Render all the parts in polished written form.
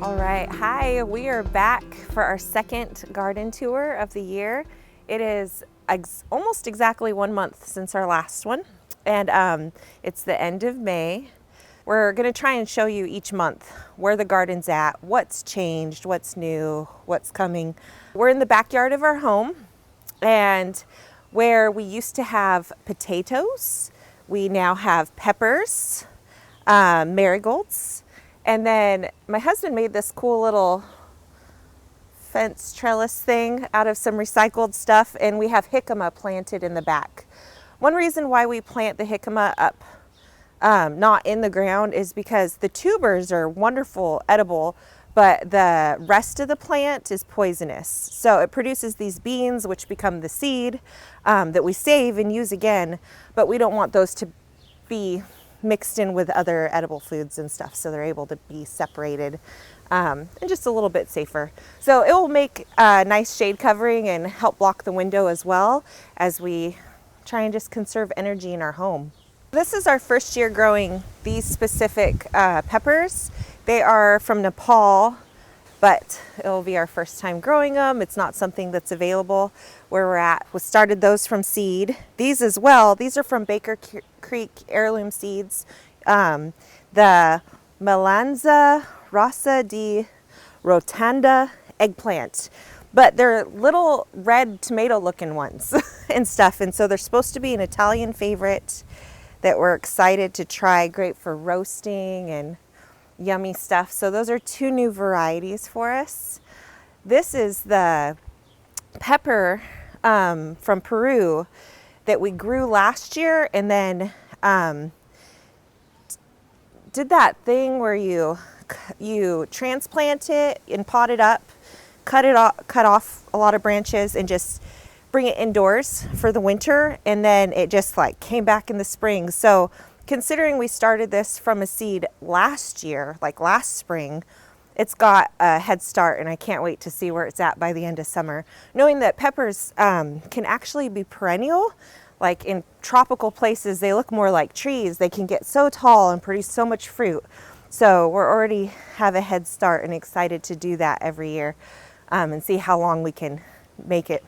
All right, hi, we are back for our second garden tour of the year. It is almost exactly 1 month since our last one, and it's the end of May. We're gonna try and show you each month where the garden's at, what's changed, what's new, what's coming. We're in the backyard of our home, and where we used to have potatoes, we now have peppers, marigolds, and then my husband made this cool little fence trellis thing out of some recycled stuff, and we have jicama planted in the back. One reason why we plant the jicama up, not in the ground, is because the tubers are wonderful, edible, but the rest of the plant is poisonous. So it produces these beans, which become the seed that we save and use again, but we don't want those to be mixed in with other edible foods and stuff, so they're able to be separated and just a little bit safer. So it will make a nice shade covering and help block the window as well as we try and just conserve energy in our home. This is our first year growing these specific peppers. They are from Nepal, but it'll be our first time growing them. It's not something that's available where we're at. We started those from seed. These as well, these are from Baker Creek heirloom seeds. The Melanza, Rasa di Rotanda eggplant. But they're little red tomato looking ones and stuff. And so they're supposed to be an Italian favorite that we're excited to try. Great for roasting and yummy stuff. So those are two new varieties for us. This is the pepper from Peru that we grew last year, and then did that thing where you transplant it and pot it up, cut off a lot of branches and just bring it indoors for the winter, and then it just like came back in the spring. So considering we started this from a seed last year, like last spring, it's got a head start, and I can't wait to see where it's at by the end of summer. Knowing that peppers can actually be perennial, like in tropical places, they look more like trees. They can get so tall and produce so much fruit. So we're already have a head start and excited to do that every year and see how long we can make it.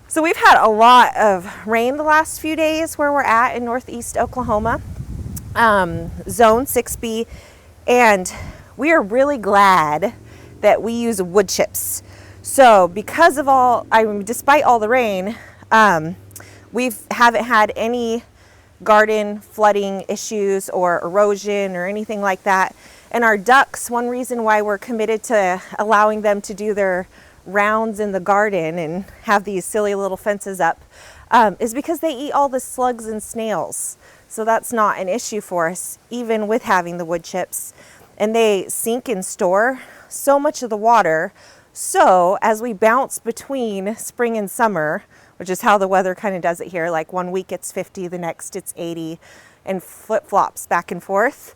So we've had a lot of rain the last few days where we're at in northeast Oklahoma, zone 6B, and we are really glad that we use wood chips. So because of despite all the rain, we haven't had any garden flooding issues or erosion or anything like that. And our ducks, one reason why we're committed to allowing them to do their rounds in the garden and have these silly little fences up is because they eat all the slugs and snails. So that's not an issue for us, even with having the wood chips. And they sink and store so much of the water. So as we bounce between spring and summer, which is how the weather kind of does it here, like 1 week it's 50, the next it's 80, and flip-flops back and forth,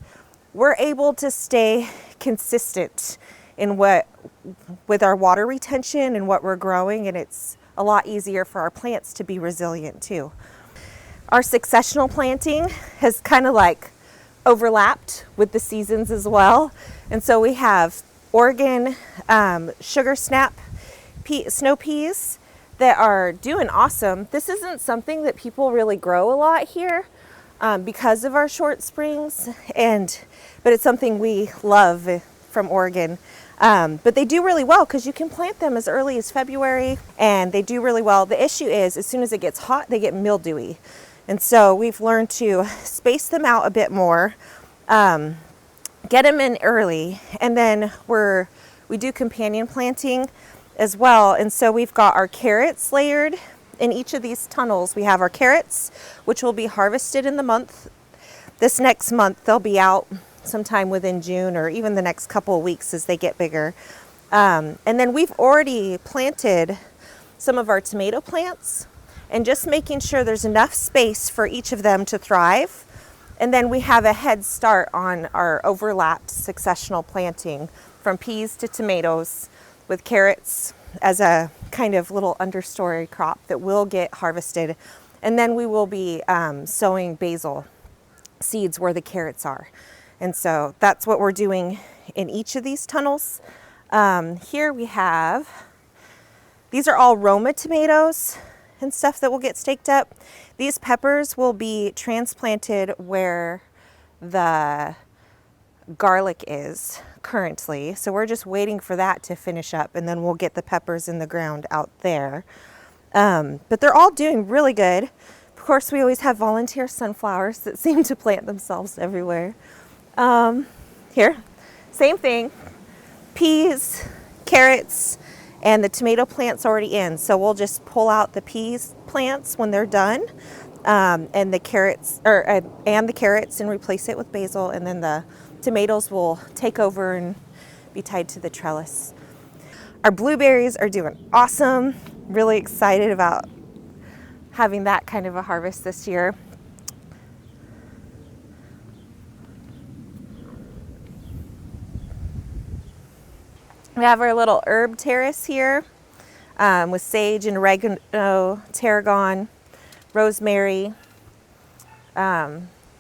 we're able to stay consistent in with our water retention and what we're growing, and it's a lot easier for our plants to be resilient too. Our successional planting has kind of like overlapped with the seasons as well, and so we have Oregon sugar snap snow peas that are doing awesome. This isn't something that people really grow a lot here because of our short springs, but it's something we love from Oregon. But they do really well because you can plant them as early as February, and they do really well. The issue is as soon as it gets hot, they get mildewy. And so we've learned to space them out a bit more, get them in early, and then we do companion planting as well. And so we've got our carrots layered in each of these tunnels. We have our carrots, which will be harvested in the month. This next month, they'll be out sometime within June or even the next couple of weeks as they get bigger. And then we've already planted some of our tomato plants, and just making sure there's enough space for each of them to thrive. And then we have a head start on our overlapped successional planting from peas to tomatoes, with carrots as a kind of little understory crop that will get harvested. And then we will be sowing basil seeds where the carrots are. And so that's what we're doing in each of these tunnels. Here we have, these are all Roma tomatoes and stuff that will get staked up. These peppers will be transplanted where the garlic is currently. So we're just waiting for that to finish up, and then we'll get the peppers in the ground out there. But they're all doing really good. Of course, we always have volunteer sunflowers that seem to plant themselves everywhere. Here, same thing, peas, carrots, and the tomato plant's already in. So we'll just pull out the peas plants when they're done, and the carrots, and replace it with basil, and then the tomatoes will take over and be tied to the trellis. Our blueberries are doing awesome. Really excited about having that kind of a harvest this year. We have our little herb terrace here with sage and oregano, tarragon, rosemary.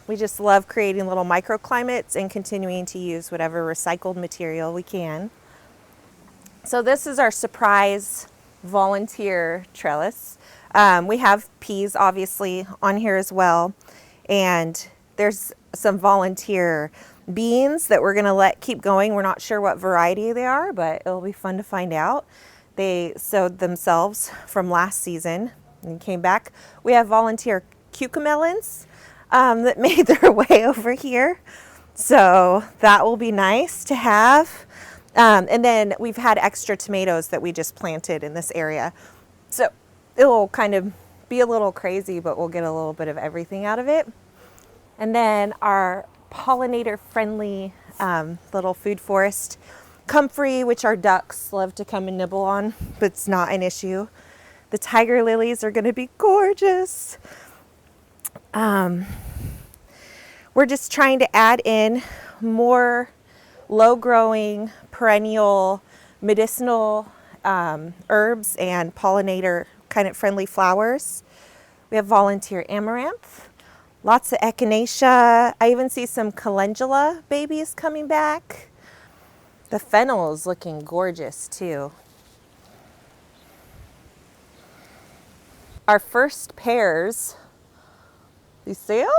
We just love creating little microclimates and continuing to use whatever recycled material we can. So this is our surprise volunteer trellis. We have peas obviously on here as well, and there's some volunteer beans that we're gonna keep going. We're not sure what variety they are, but it'll be fun to find out. They sowed themselves from last season and came back. We have volunteer cucamelons that made their way over here. So that will be nice to have. And then we've had extra tomatoes that we just planted in this area. So it will kind of be a little crazy, but we'll get a little bit of everything out of it. And then our pollinator friendly little food forest, comfrey, which our ducks love to come and nibble on, but it's not an issue. The tiger lilies are gonna be gorgeous. We're just trying to add in more low-growing, perennial, medicinal herbs and pollinator kind of friendly flowers. We have volunteer amaranth, lots of echinacea. I even see some calendula babies coming back. The fennel is looking gorgeous too. Our first pears, you see them?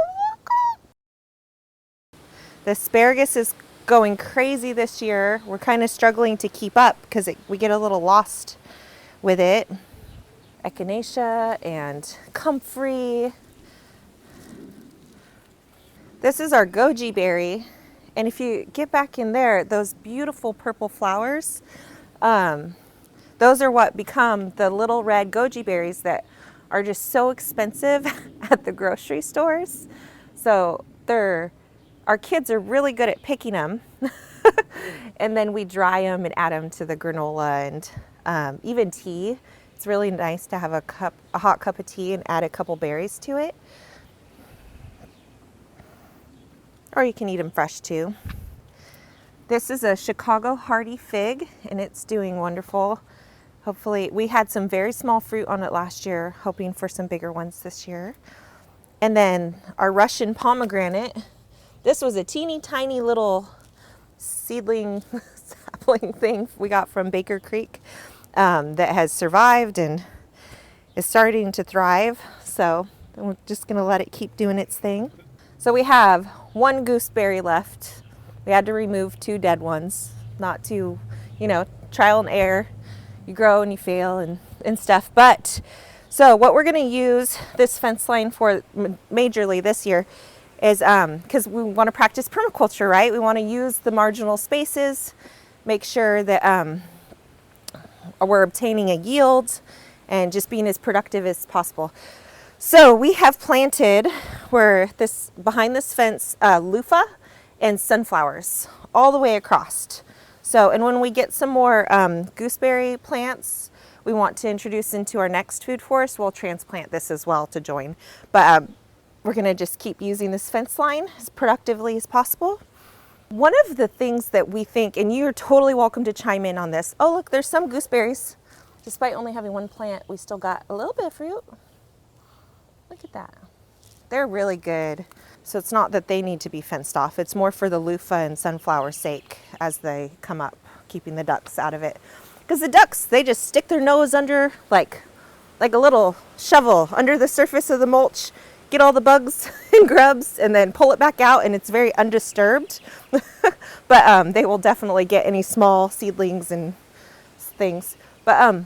The asparagus is going crazy this year. We're kind of struggling to keep up because we get a little lost with it. Echinacea and comfrey. This is our goji berry, and if you get back in there, those beautiful purple flowers, those are what become the little red goji berries that are just so expensive at the grocery stores. So our kids are really good at picking them. And then we dry them and add them to the granola and even tea. It's really nice to have a hot cup of tea and add a couple berries to it. Or you can eat them fresh too. This is a Chicago hardy fig, and it's doing wonderful. Hopefully, we had some very small fruit on it last year, hoping for some bigger ones this year. And then our Russian pomegranate. This was a teeny tiny little seedling sapling thing we got from Baker Creek that has survived and is starting to thrive. So we're just gonna let it keep doing its thing. So we have one gooseberry left. We had to remove 2 dead ones, not to, trial and error. You grow and you fail and stuff. But so what we're gonna use this fence line for majorly this year is because we want to practice permaculture, right? We want to use the marginal spaces, make sure that we're obtaining a yield and just being as productive as possible. So we have planted behind this fence loofah and sunflowers all the way across. So, and when we get some more gooseberry plants we want to introduce into our next food forest, we'll transplant this as well to join. But we're gonna just keep using this fence line as productively as possible. One of the things that we think, and you're totally welcome to chime in on this. Oh look, there's some gooseberries. Despite only having one plant, we still got a little bit of fruit. Look at that. They're really good. So it's not that they need to be fenced off. It's more for the loofah and sunflower's sake as they come up, keeping the ducks out of it. Because the ducks, they just stick their nose under like a little shovel under the surface of the mulch, get all the bugs and grubs, and then pull it back out, and it's very undisturbed. But they will definitely get any small seedlings and things. But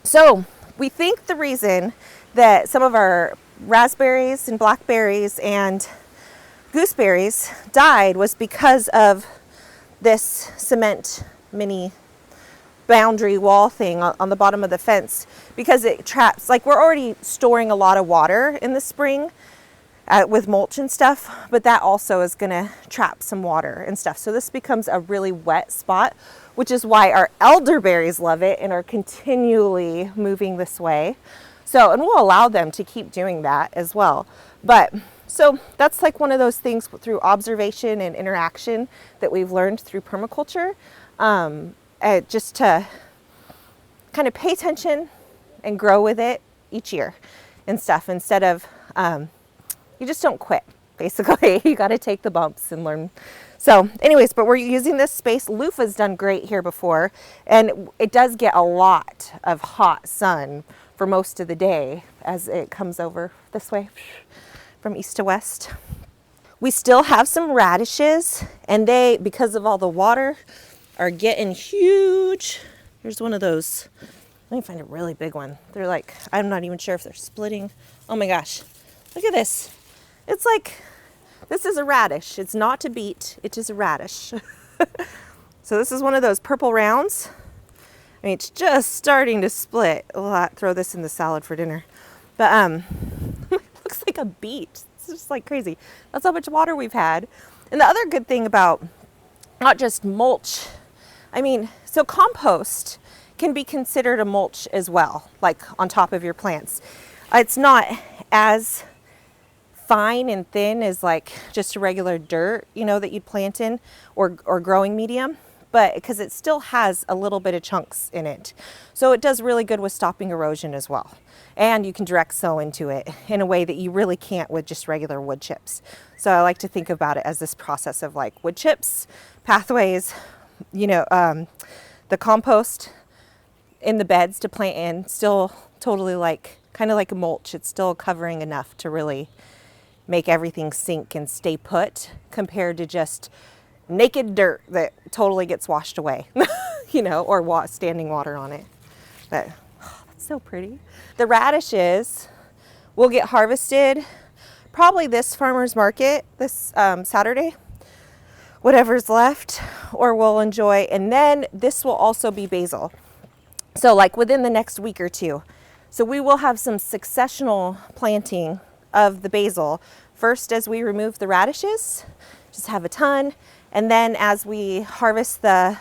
so we think the reason that some of our raspberries and blackberries and gooseberries died was because of this cement mini boundary wall thing on the bottom of the fence, because it traps, like, we're already storing a lot of water in the spring with mulch and stuff, but that also is going to trap some water and stuff. So this becomes a really wet spot, which is why our elderberries love it and are continually moving this way. So, and we'll allow them to keep doing that as well. But so that's like one of those things through observation and interaction that we've learned through permaculture, just to kind of pay attention and grow with it each year and stuff, instead of, you just don't quit, basically. You got to take the bumps and learn. So anyways, but we're using this space. Loofah's done great here before, and it does get a lot of hot sun for most of the day as it comes over this way from east to west. We still have some radishes, and they, because of all the water, are getting huge. Here's one of those. Let me find a really big one. They're like, I'm not even sure if they're splitting. Oh my gosh, look at this. It's like, this is a radish. It's not a beet, it is a radish. So this is one of those purple rounds. I mean, it's just starting to split. I'll throw this in the salad for dinner. But it looks like a beet. It's just like crazy. That's how much water we've had. And the other good thing about not just mulch, I mean, so compost can be considered a mulch as well, like on top of your plants. It's not as fine and thin as like just a regular dirt, you know, that you'd plant in or growing medium, but because it still has a little bit of chunks in it. So it does really good with stopping erosion as well. And you can direct sow into it in a way that you really can't with just regular wood chips. So I like to think about it as this process of like wood chips, pathways, you know, the compost in the beds to plant in, still totally like, kind of like a mulch. It's still covering enough to really make everything sink and stay put, compared to just naked dirt that totally gets washed away, you know, or standing water on it. But oh, that's so pretty. The radishes will get harvested probably this farmer's market this Saturday, whatever's left, or we'll enjoy. And then this will also be basil. So like within the next week or two. So we will have some successional planting of the basil. First, as we remove the radishes, just have a ton. And then as we harvest the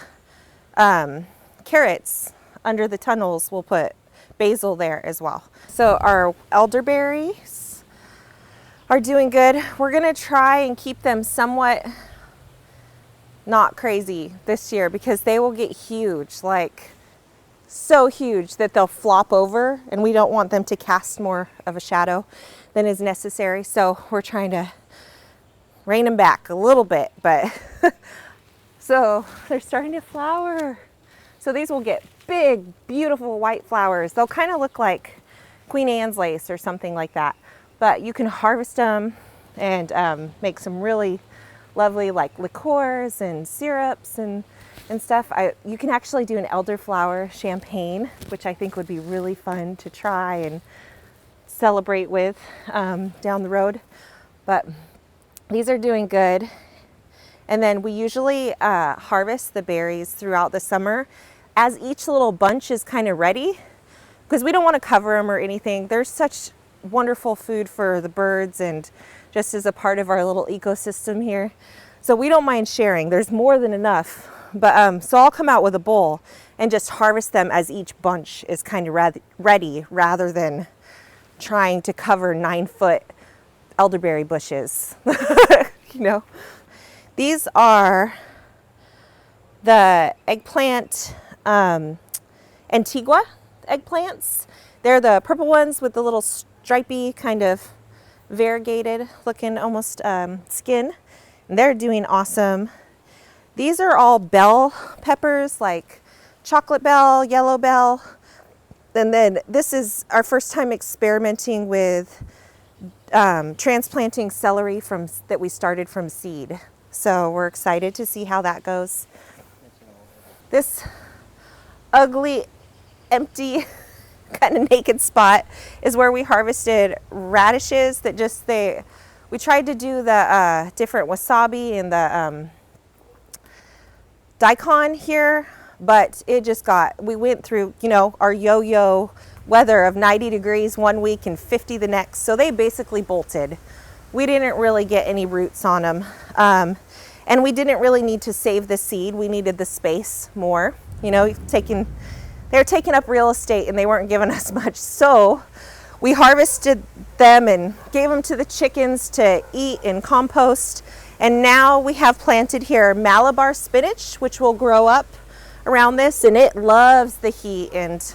carrots under the tunnels, we'll put basil there as well. So our elderberries are doing good. We're gonna try and keep them somewhat not crazy this year, because they will get huge, like so huge that they'll flop over, and we don't want them to cast more of a shadow than is necessary. So we're trying to rein them back a little bit, but so they're starting to flower. So these will get big, beautiful white flowers. They'll kind of look like Queen Anne's lace or something like that, but you can harvest them and make some really lovely like liqueurs and syrups and stuff. You can actually do an elderflower champagne, which I think would be really fun to try and celebrate with down the road. But these are doing good. And then we usually harvest the berries throughout the summer as each little bunch is kind of ready, because we don't want to cover them or anything. There's such wonderful food for the birds and just as a part of our little ecosystem here. So we don't mind sharing. There's more than enough. But so I'll come out with a bowl and just harvest them as each bunch is kind of ready, rather than trying to cover 9-foot elderberry bushes. You know, these are the eggplant Antigua eggplants. They're the purple ones with the little stripy kind of variegated looking almost skin. And they're doing awesome. These are all bell peppers, like chocolate bell, yellow bell. And then this is our first time experimenting with transplanting celery that we started from seed. So we're excited to see how that goes. This ugly, empty, kind of naked spot is where we harvested radishes that we tried to do the different wasabi and the daikon here, but we went through, our yo-yo weather of 90 degrees one week and 50 the next. So they basically bolted. We didn't really get any roots on them. And we didn't really need to save the seed. We needed the space more, they're taking up real estate and they weren't giving us much. So we harvested them and gave them to the chickens to eat and compost. And now we have planted here Malabar spinach, which will grow up around this, and it loves the heat and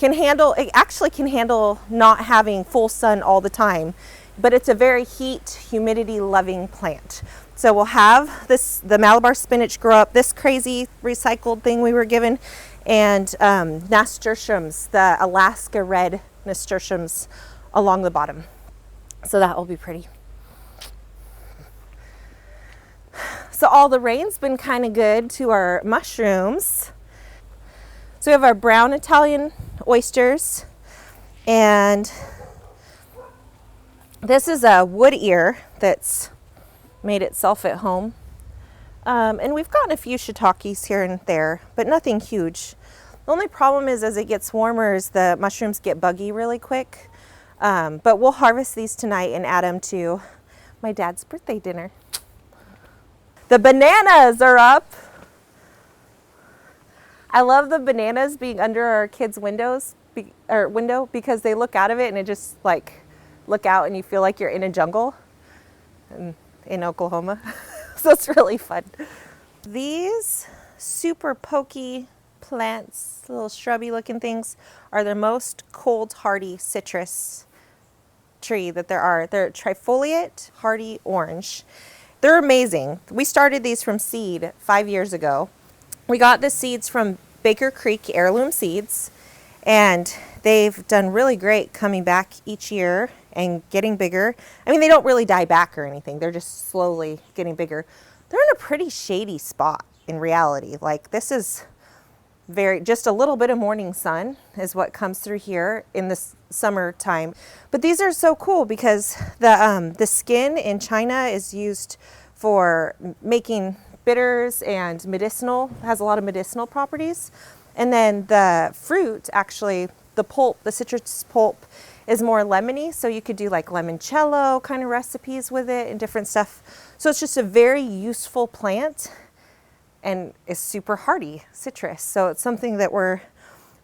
it actually can handle not having full sun all the time, but it's a very humidity loving plant. So we'll have the Malabar spinach grow up, this crazy recycled thing we were given, and nasturtiums, the Alaska red nasturtiums along the bottom. So that will be pretty. So all the rain's been kind of good to our mushrooms. So we have our brown Italian oysters, and this is a wood ear that's made itself at home. And we've gotten a few shiitakes here and there, but nothing huge. The only problem is as it gets warmer is the mushrooms get buggy really quick. But we'll harvest these tonight and add them to my dad's birthday dinner. The bananas are up. I love the bananas being under our kids' window because they look out of it and it just look out and you feel like you're in a jungle in Oklahoma. So it's really fun. These super pokey plants, little shrubby looking things, are the most cold hardy citrus tree that there are. They're trifoliate hardy orange. They're amazing. We started these from seed 5 years ago. We got the seeds from Baker Creek Heirloom Seeds, and they've done really great coming back each year and getting bigger. I mean, they don't really die back or anything. They're just slowly getting bigger. They're in a pretty shady spot in reality. Like, this is just a little bit of morning sun is what comes through here in the summertime. But these are so cool because the skin in China is used for making bitters and has a lot of medicinal properties. And then the fruit, actually, the pulp, the citrus pulp, is more lemony. So you could do like limoncello kind of recipes with it and different stuff. So it's just a very useful plant and is super hardy citrus. So it's something that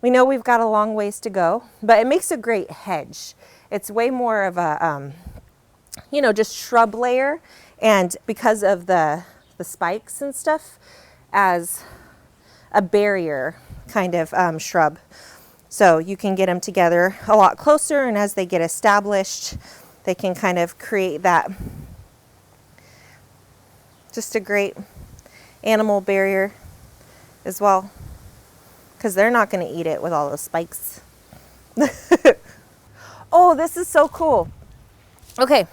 we know we've got a long ways to go, but it makes a great hedge. It's way more of a, just shrub layer. And because of the spikes and stuff, as a barrier kind of shrub. So you can get them together a lot closer, and as they get established, they can kind of create that, just a great animal barrier as well, because they're not going to eat it with all those spikes. Oh, this is so cool. Okay,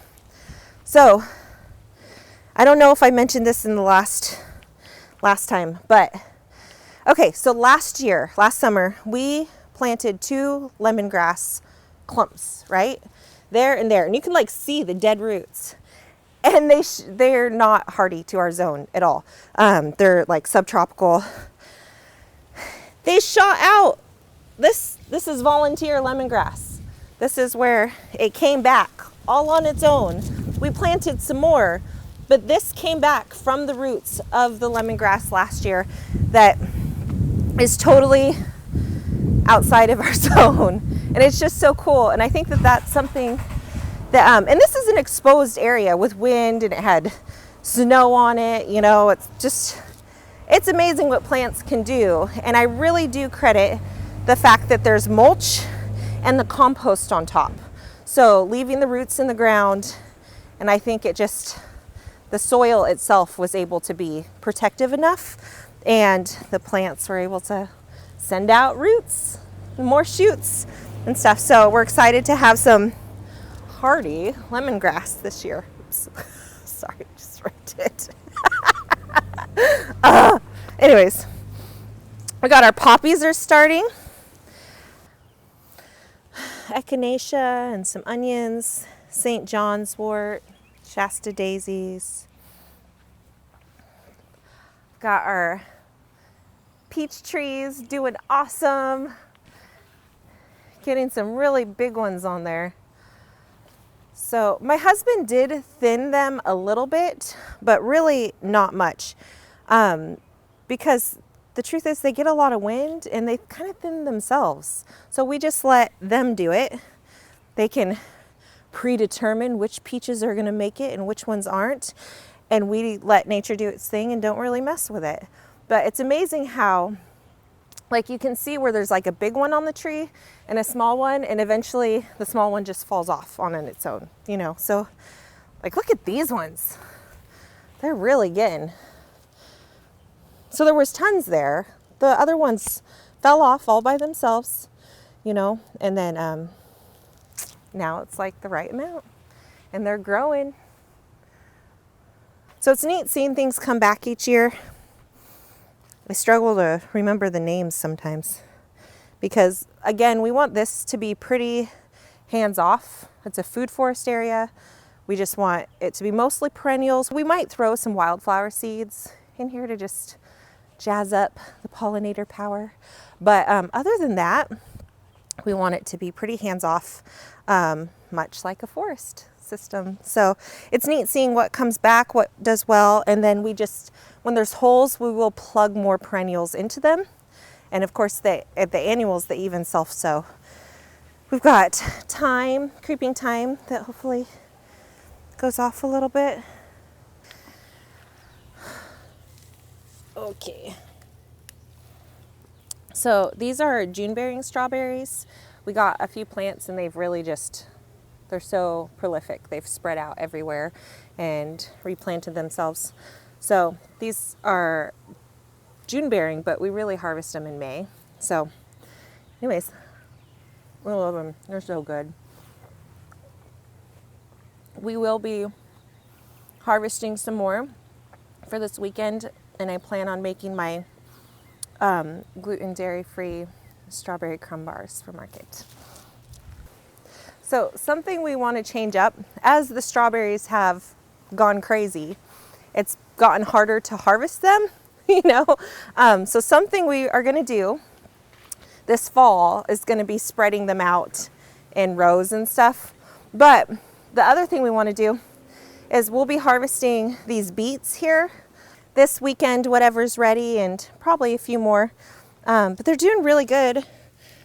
so I don't know if I mentioned this in the last time, but okay, so last summer, we planted 2 lemongrass clumps, right? There and there, and you can like see the dead roots. And they're not hardy to our zone at all. They're like subtropical. They shot out. This is volunteer lemongrass. This is where it came back all on its own. We planted some more, but this came back from the roots of the lemongrass last year that is totally outside of our zone. And it's just so cool. And I think that that's something that, and this is an exposed area with wind, and it had snow on it. It's amazing what plants can do. And I really do credit the fact that there's mulch and the compost on top. So leaving the roots in the ground, and I think the soil itself was able to be protective enough, and the plants were able to send out roots and more shoots and stuff. So we're excited to have some hardy lemongrass this year. Oops. Sorry, just ripped it. Anyways, we got our poppies are starting. Echinacea and some onions, St. John's wort, Shasta daisies. Got our peach trees doing awesome. Getting some really big ones on there. So my husband did thin them a little bit, but really not much. Because the truth is they get a lot of wind and they kind of thin themselves. So we just let them do it. They can predetermine which peaches are going to make it and which ones aren't. And we let nature do its thing and don't really mess with it. But it's amazing how, like, you can see where there's like a big one on the tree and a small one, and eventually the small one just falls off on its own, you know. So like, look at these ones. They're really getting. So there was tons there. The other ones fell off all by themselves, you know, and then now it's like the right amount and they're growing. So it's neat seeing things come back each year. I struggle to remember the names sometimes because, again, we want this to be pretty hands-off. It's a food forest area. We just want it to be mostly perennials. We might throw some wildflower seeds in here to just jazz up the pollinator power. But other than that, we want it to be pretty hands-off, much like a forest system. So it's neat seeing what comes back, what does well, and then we just, when there's holes, we will plug more perennials into them. And of course, the annuals, they even self-sow. We've got thyme, creeping thyme, that hopefully goes off a little bit. Okay. So these are June-bearing strawberries. We got a few plants and they've really just, they're so prolific. They've spread out everywhere and replanted themselves. So these are June-bearing, but we really harvest them in May. So anyways, we love them. They're so good. We will be harvesting some more for this weekend, and I plan on making my gluten dairy-free strawberry crumb bars for market. So something we want to change up, as the strawberries have gone crazy, it's gotten harder to harvest them, you know. So something we are going to do this fall is going to be spreading them out in rows and stuff. But the other thing we want to do is we'll be harvesting these beets here this weekend, whatever's ready, and probably a few more. But they're doing really good.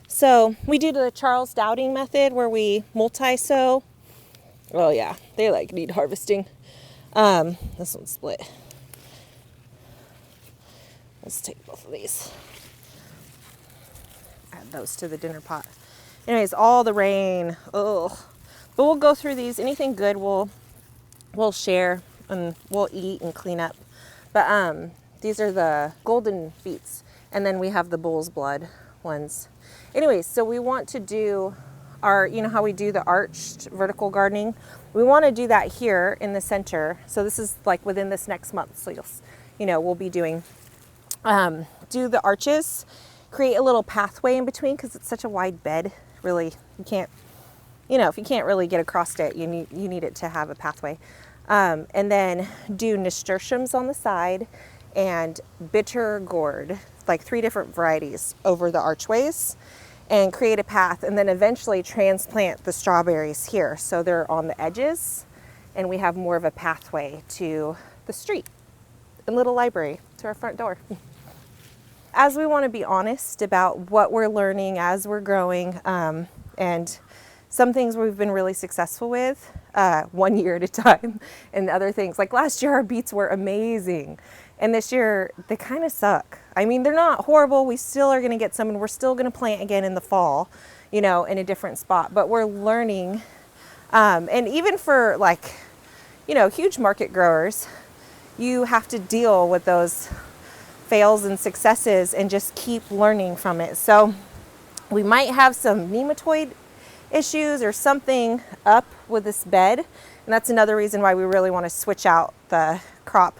So we do the Charles Dowding method where we multi-sow. Oh yeah, they like need harvesting. This one's split. Let's take both of these. Add those to the dinner pot. Anyways, all the rain. Ugh. But we'll go through these. Anything good we'll share and we'll eat and clean up. But these are the golden beets, and then we have the bull's blood ones. Anyways, so we want to do our, you know how we do the arched vertical gardening? We want to do that here in the center. So this is like within this next month. So we'll be doing, do the arches, create a little pathway in between because it's such a wide bed. Really, you can't, if you can't really get across it, you need it to have a pathway. And then do nasturtiums on the side and bitter gourd, like 3 different varieties over the archways, and create a path, and then eventually transplant the strawberries here. So they're on the edges and we have more of a pathway to the street and little library to our front door. As we want to be honest about what we're learning as we're growing, and some things we've been really successful with, 1 year at a time, and other things, like last year our beets were amazing, and this year they kind of suck. I mean, they're not horrible. We still are going to get some, and we're still going to plant again in the fall, in a different spot, but we're learning And even for like, you know, huge market growers, you have to deal with those fails and successes and just keep learning from it. So we might have some nematode issues or something up with this bed. And that's another reason why we really want to switch out the crop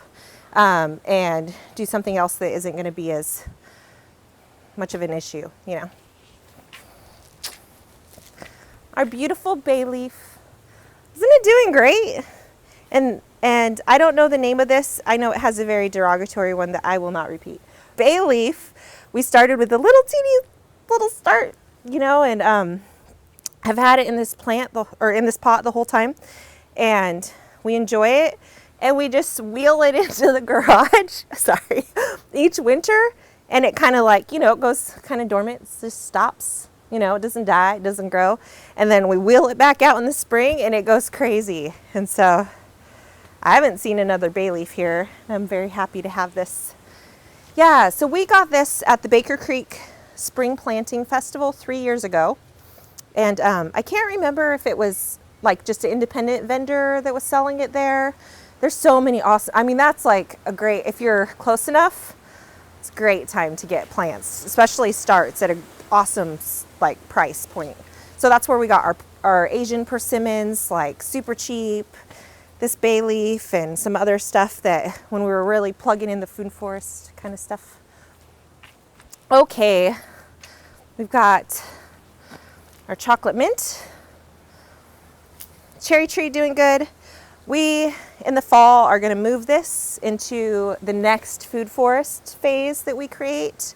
and do something else that isn't going to be as much of an issue, you know. Our beautiful bay leaf, isn't it doing great? And I don't know the name of this. I know it has a very derogatory one that I will not repeat. Bay leaf, we started with a little teeny little start, you know, and have had it in this plant or in this pot the whole time, and we enjoy it. And we just wheel it into the garage, sorry, each winter, and it kind of like, you know, it goes kind of dormant, it just stops, you know, it doesn't die, it doesn't grow. And then we wheel it back out in the spring and it goes crazy. And so I haven't seen another bay leaf here. I'm very happy to have this. Yeah, so we got this at the Baker Creek Spring Planting Festival 3 years ago. And I can't remember if it was like just an independent vendor that was selling it there. There's so many awesome, I mean, that's like a great, if you're close enough, it's a great time to get plants, especially starts at an awesome like price point. So that's where we got our Asian persimmons, like super cheap, this bay leaf and some other stuff that when we were really plugging in the food forest kind of stuff. Okay, we've got our chocolate mint, cherry tree doing good. We, in the fall, are going to move this into the next food forest phase that we create.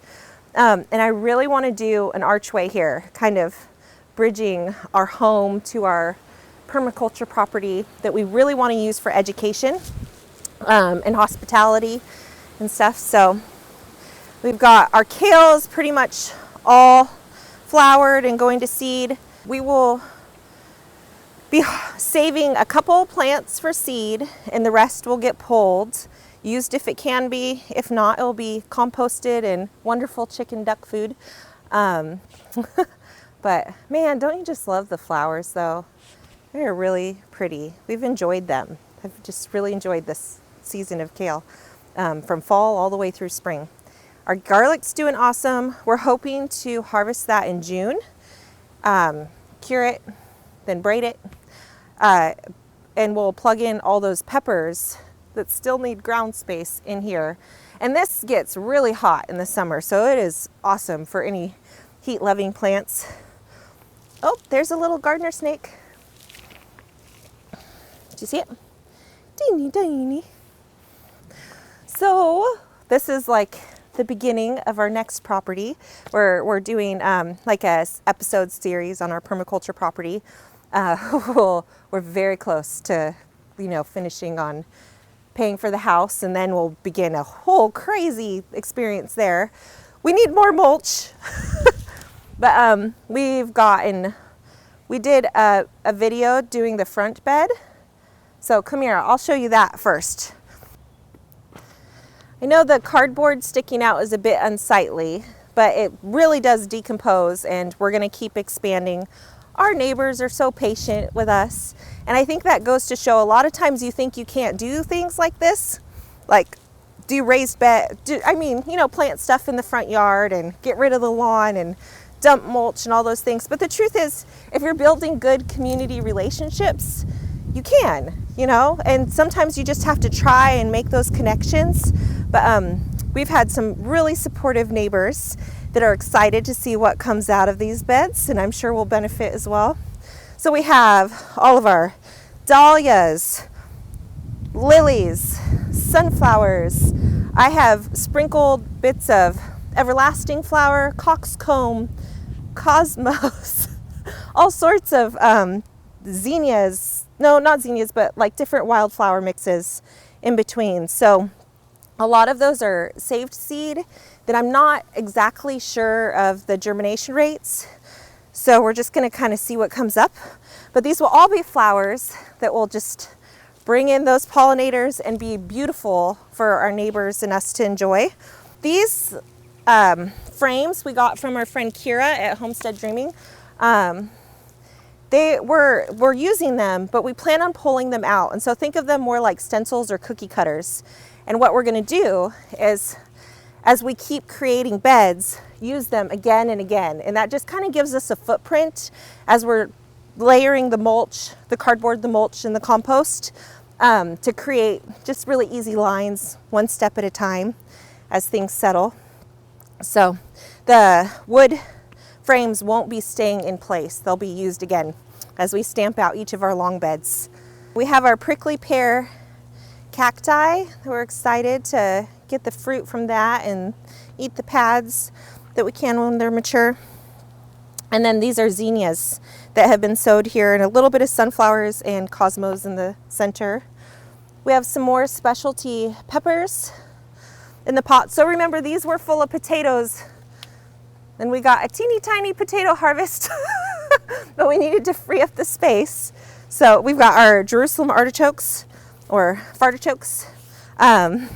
And I really want to do an archway here, kind of bridging our home to our permaculture property that we really want to use for education and hospitality and stuff. So we've got our kales pretty much all flowered and going to seed. We will be saving a couple plants for seed and the rest will get pulled, used if it can be. If not, it'll be composted and wonderful chicken duck food. But man, don't you just love the flowers though? They're really pretty. We've enjoyed them. I've just really enjoyed this season of kale from fall all the way through spring. Our garlic's doing awesome. We're hoping to harvest that in June, cure it, then braid it, and we'll plug in all those peppers that still need ground space in here. And this gets really hot in the summer, so it is awesome for any heat-loving plants. Oh, there's a little gardener snake. Did you see it? Teeny tiny. So this is like the beginning of our next property. We're doing like a episode series on our permaculture property. We're very close to, you know, finishing on paying for the house, and then we'll begin a whole crazy experience there. We need more mulch, but we did a video doing the front bed. So come here, I'll show you that first. I know the cardboard sticking out is a bit unsightly, but it really does decompose, and we're going to keep expanding. Our neighbors are so patient with us, and I think that goes to show a lot of times you think you can't do things like this, like do raised bed, plant stuff in the front yard and get rid of the lawn and dump mulch and all those things. But the truth is, if you're building good community relationships, you can, and sometimes you just have to try and make those connections. But we've had some really supportive neighbors that are excited to see what comes out of these beds, and I'm sure we'll benefit as well. So we have all of our dahlias, lilies, sunflowers. I have sprinkled bits of everlasting flower, coxcomb, cosmos, all sorts of zinnias. No, not zinnias, but like different wildflower mixes in between. So a lot of those are saved seed that I'm not exactly sure of the germination rates. So we're just going to kind of see what comes up. But these will all be flowers that will just bring in those pollinators and be beautiful for our neighbors and us to enjoy. These frames we got from our friend Kira at Homestead Dreaming. we're using them, but we plan on pulling them out. And so think of them more like stencils or cookie cutters. And what we're going to do is, as we keep creating beds, use them again and again. And that just kind of gives us a footprint as we're layering the mulch, the cardboard, the mulch, and the compost, to create just really easy lines, one step at a time as things settle. So the wood frames won't be staying in place. They'll be used again as we stamp out each of our long beds. We have our prickly pear cacti. We're excited to get the fruit from that and eat the pads that we can when they're mature. And then these are zinnias that have been sowed here, and a little bit of sunflowers and cosmos in the center. We have some more specialty peppers in the pot. So remember, these were full of potatoes, and we got a teeny tiny potato harvest, but we needed to free up the space. So we've got our Jerusalem artichokes, or fartichokes, that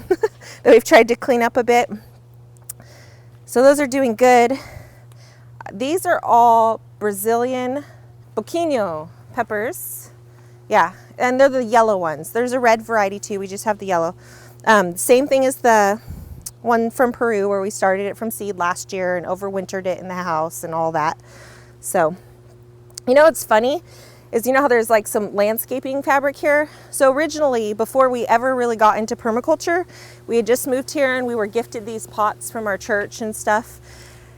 we've tried to clean up a bit. So those are doing good. These are all Brazilian Boqueno peppers. Yeah, and they're the yellow ones. There's a red variety too, we just have the yellow. Same thing as the one from Peru, where we started it from seed last year and overwintered it in the house and all that. So, you know what's funny is, you know how there's like some landscaping fabric here? So originally, before we ever really got into permaculture, we had just moved here and we were gifted these pots from our church and stuff,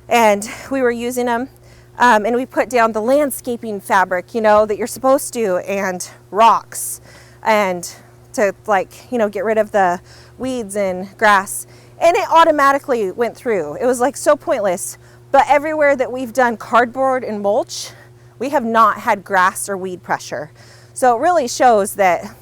and we were using them. And we put down the landscaping fabric, you know, that you're supposed to, and rocks, and to, like, you know, get rid of the weeds and grass. And it automatically went through. It was like so pointless. But everywhere that we've done cardboard and mulch, we have not had grass or weed pressure. So it really shows that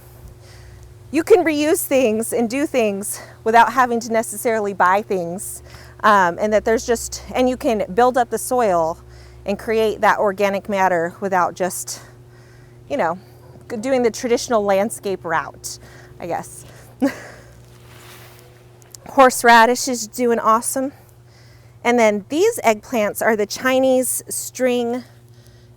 you can reuse things and do things without having to necessarily buy things. And that there's just, and you can build up the soil and create that organic matter without just, you know, doing the traditional landscape route, I guess. Horseradish is doing awesome. And then these eggplants are the Chinese string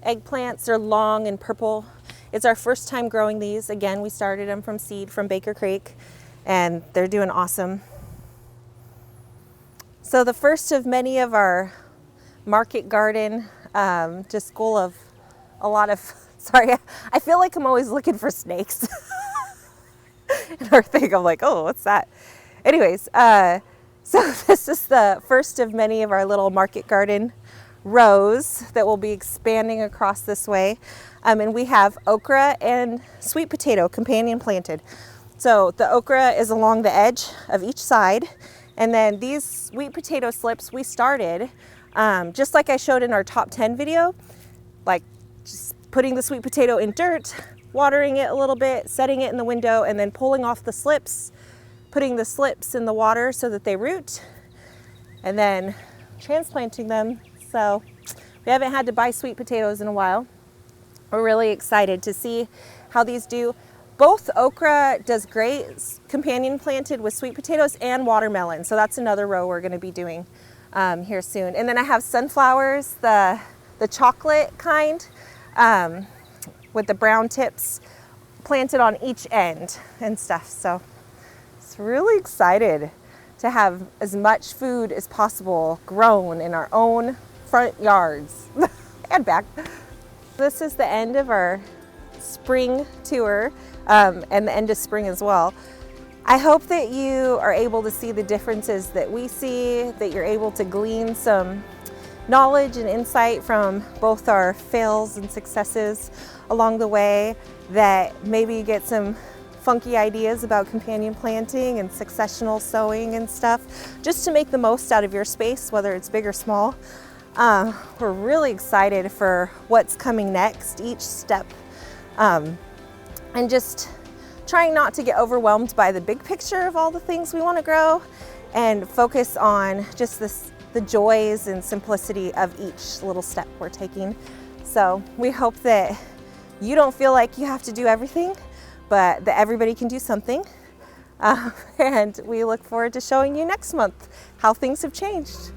eggplants. They're long and purple. It's our first time growing these. Again, we started them from seed from Baker Creek, and they're doing awesome. So the first of many of our market garden, just full of a lot of, sorry, I feel like I'm always looking for snakes in our thing. I'm like, oh, what's that? Anyways, so this is the first of many of our little market garden rows that will be expanding across this way. And we have okra and sweet potato companion planted. So the okra is along the edge of each side. And then these sweet potato slips we started, just like I showed in our top 10 video, like just putting the sweet potato in dirt, watering it a little bit, setting it in the window, and then pulling off the slips, putting the slips in the water so that they root, and then transplanting them. So we haven't had to buy sweet potatoes in a while. We're really excited to see how these do. Both okra does great companion planted with sweet potatoes, and watermelon. So that's another row we're going to be doing here soon. And then I have sunflowers, the chocolate kind, with the brown tips planted on each end and stuff. So it's really excited to have as much food as possible grown in our own front yards and back. This is the end of our spring tour, and the end of spring as well. I hope that you are able to see the differences that we see, that you're able to glean some knowledge and insight from both our fails and successes along the way, that maybe you get some funky ideas about companion planting and successional sowing and stuff, just to make the most out of your space, whether it's big or small. We're really excited for what's coming next, each step, and just trying not to get overwhelmed by the big picture of all the things we want to grow, and focus on just the joys and simplicity of each little step we're taking. So we hope that you don't feel like you have to do everything, but that everybody can do something. And we look forward to showing you next month how things have changed.